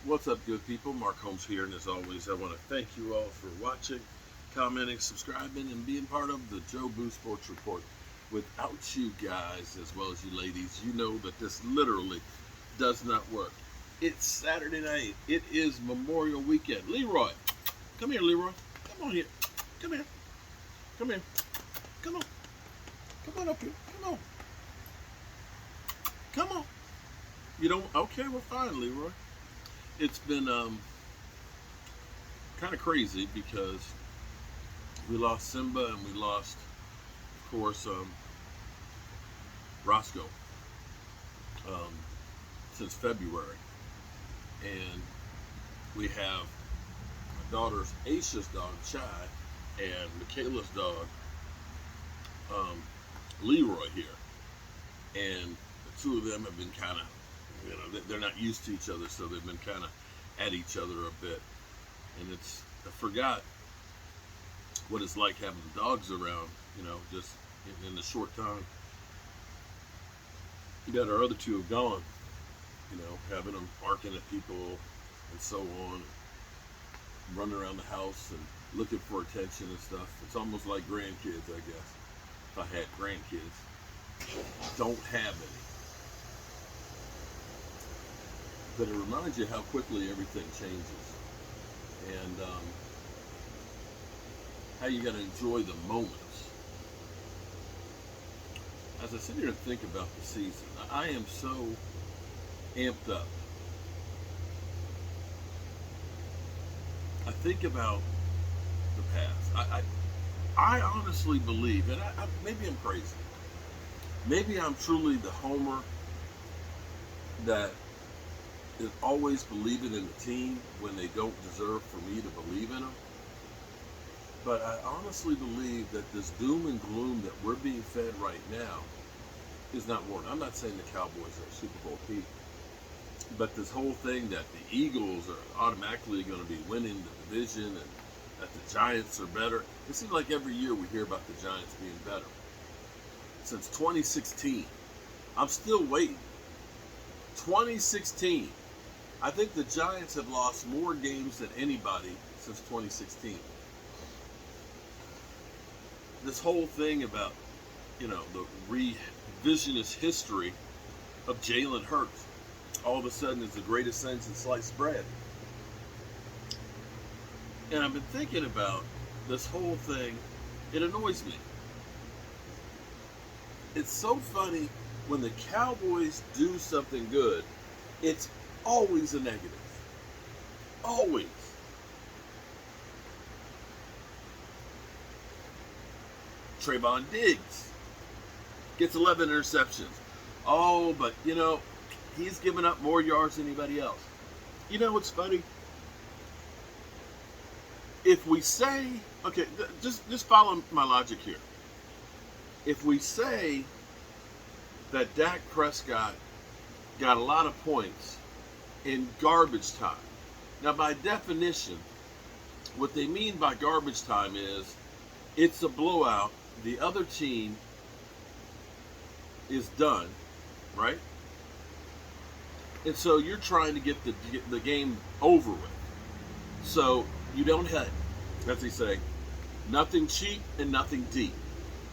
What's up, good people? Mark Holmes here, and as always, I want to thank you all for watching, commenting, subscribing, and being part of the Joe Boo Sports Report. Without you guys, as well as you ladies, you know that this literally does not work. It's Saturday night. It is Memorial Weekend. Leroy, come here, Leroy. Come on here. Come here. Come here. Come on. Come on up here. Come on. Come on. You don't? Okay, we're fine, Leroy. It's been kind of crazy because we lost Simba and we lost, of course, Roscoe um, since February. And we have my daughter's Aisha's dog, Chai, and Michaela's dog, um, Leroy, here. And the two of them have been kind of, they're not used to each other, so they've been kind of at each other a bit. And I forgot what it's like having the dogs around, just in the short time that our other two have gone, having them barking at people and so on, running around the house and looking for attention and stuff. It's almost like grandkids, I guess. If I had grandkids, don't have any. But it reminds you how quickly everything changes, and how you got to enjoy the moments. As I sit here and think about the season, I am so amped up. I think about the past. I honestly believe, and maybe I'm crazy. Maybe I'm truly the homer that is always believing in the team when they don't deserve for me to believe in them. But I honestly believe that this doom and gloom that we're being fed right now is not warranted. I'm not saying the Cowboys are Super Bowl peak, but this whole thing that the Eagles are automatically going to be winning the division and that the Giants are better. It seems like every year we hear about the Giants being better. Since 2016, I'm still waiting. 2016. I think the Giants have lost more games than anybody since 2016. This whole thing about, the revisionist history of Jalen Hurts all of a sudden is the greatest thing since sliced bread. And I've been thinking about this whole thing. It annoys me. It's so funny when the Cowboys do something good, it's always a negative. Always. Trevon Diggs gets 11 interceptions. Oh, but he's given up more yards than anybody else. You know what's funny? If we say, okay, just follow my logic here. If we say that Dak Prescott got a lot of points in garbage time. Now, by definition, what they mean by garbage time is it's a blowout. The other team is done, right? And so you're trying to get the game over with. So you don't have, as they say, nothing cheap and nothing deep.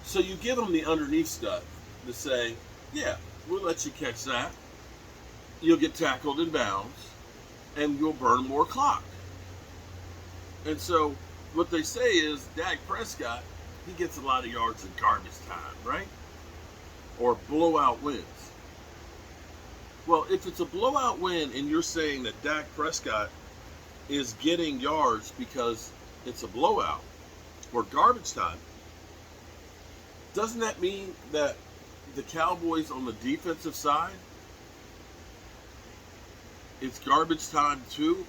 So you give them the underneath stuff to say, yeah, we'll let you catch that. You'll get tackled in bounds, and you'll burn more clock. And so what they say is Dak Prescott, he gets a lot of yards in garbage time, right? Or blowout wins. Well, if it's a blowout win and you're saying that Dak Prescott is getting yards because it's a blowout or garbage time, doesn't that mean that the Cowboys on the defensive side, it's garbage time too?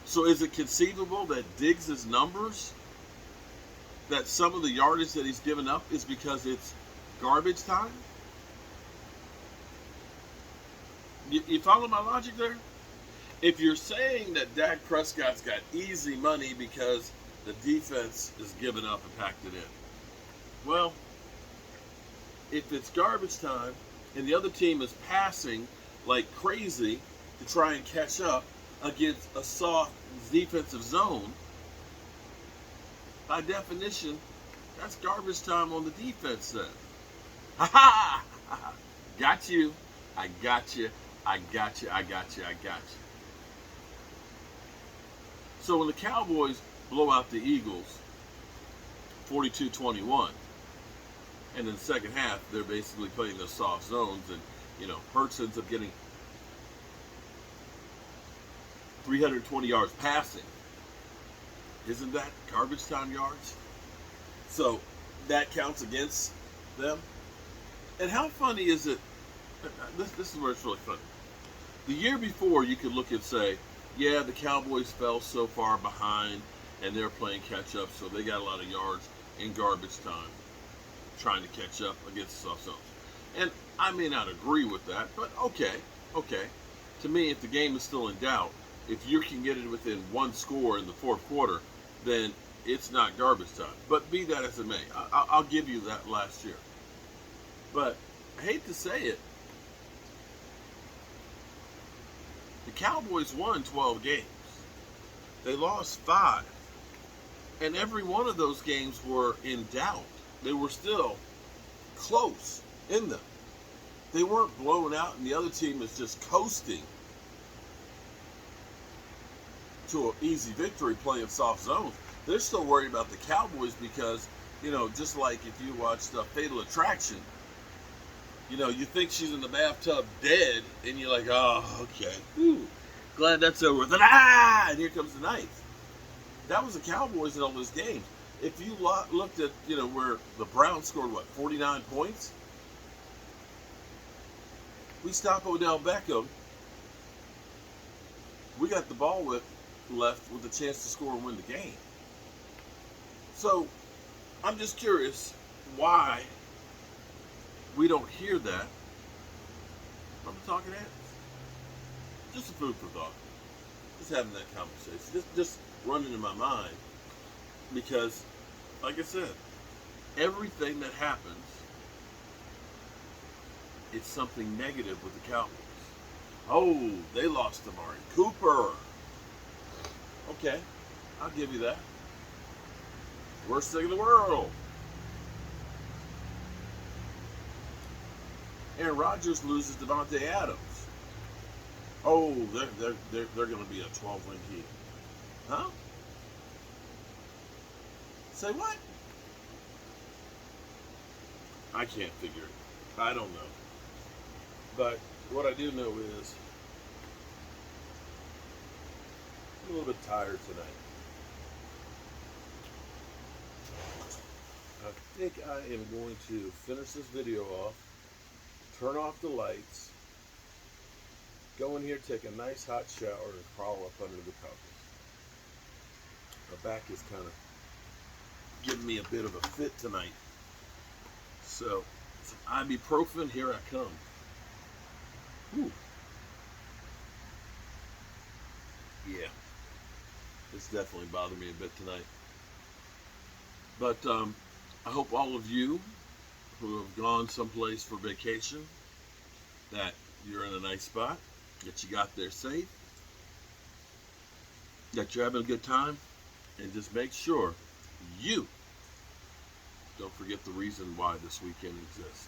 So is it conceivable that Diggs' numbers, that some of the yardage that he's given up is because it's garbage time? You follow my logic there? If you're saying that Dak Prescott's got easy money because the defense is giving up and packed it in, well, if it's garbage time and the other team is passing like crazy to try and catch up, against a soft defensive zone, by definition, that's garbage time on the defense then. Ha ha! Got you. I got you. I got you. I got you. I got you. So when the Cowboys blow out the Eagles 42-21, and in the second half, they're basically playing those soft zones, and, Hurts ends up getting 320 yards passing. Isn't that garbage time yards? So that counts against them. And how funny is it? This is where it's really funny. The year before, you could look and say, yeah, the Cowboys fell so far behind and they're playing catch up, so they got a lot of yards in garbage time trying to catch up against the soft zones. And I may not agree with that, but okay. To me, if the game is still in doubt, if you can get it within one score in the fourth quarter, then it's not garbage time. But be that as it may, I'll give you that last year. But I hate to say it, the Cowboys won 12 games. They lost 5. And every one of those games were in doubt. They were still close in them. They weren't blown out and the other team is just coasting to an easy victory playing soft zones. They're still worried about the Cowboys because, just like if you watched Fatal Attraction, you think she's in the bathtub dead, and you're like, oh, okay. Whew. Glad that's over with. And here comes the knife. That was the Cowboys in all those games. If you looked at, where the Browns scored, 49 points? We stop Odell Beckham. We got the ball left with a chance to score and win the game. So, I'm just curious why we don't hear that from the talking heads. Just a food for thought. Just having that conversation. Just running in my mind. Because, like I said, everything that happens, it's something negative with the Cowboys. Oh, they lost to Amari Cooper. Okay, I'll give you that. Worst thing in the world. Aaron Rodgers loses Devontae Adams. Oh, they're going to be a 12-win team. Huh? Say what? I can't figure it. I don't know. But what I do know is I'm a little bit tired tonight. I think I am going to finish this video off, turn off the lights, go in here, take a nice hot shower, and crawl up under the covers. My back is kind of giving me a bit of a fit tonight. So, some ibuprofen, here I come. Whew. Yeah, it's definitely bothered me a bit tonight. But I hope all of you who have gone someplace for vacation, that you're in a nice spot, that you got there safe, that you're having a good time, and just make sure you don't forget the reason why this weekend exists.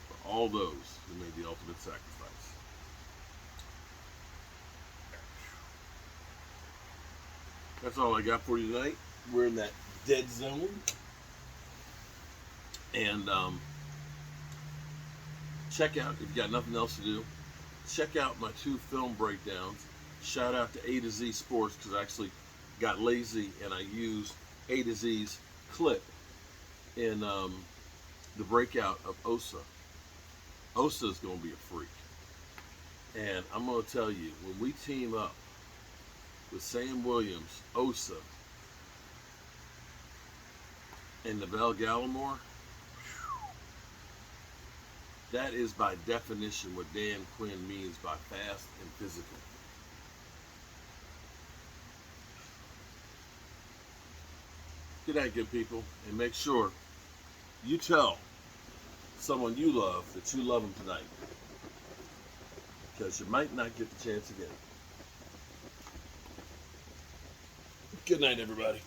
For all those who made the ultimate sacrifice. That's all I got for you tonight. We're in that dead zone. And check out, if you got nothing else to do, check out my 2 film breakdowns. Shout out to A to Z Sports, because I actually got lazy and I used A to Z's clip in the breakout of Osa. Osa is going to be a freak. And I'm going to tell you, when we team up with Sam Williams, Osa, and Neville Gallimore, that is by definition what Dan Quinn means by fast and physical. Good night, good people, and make sure you tell someone you love that you love them tonight. because you might not get the chance again. Good night, everybody.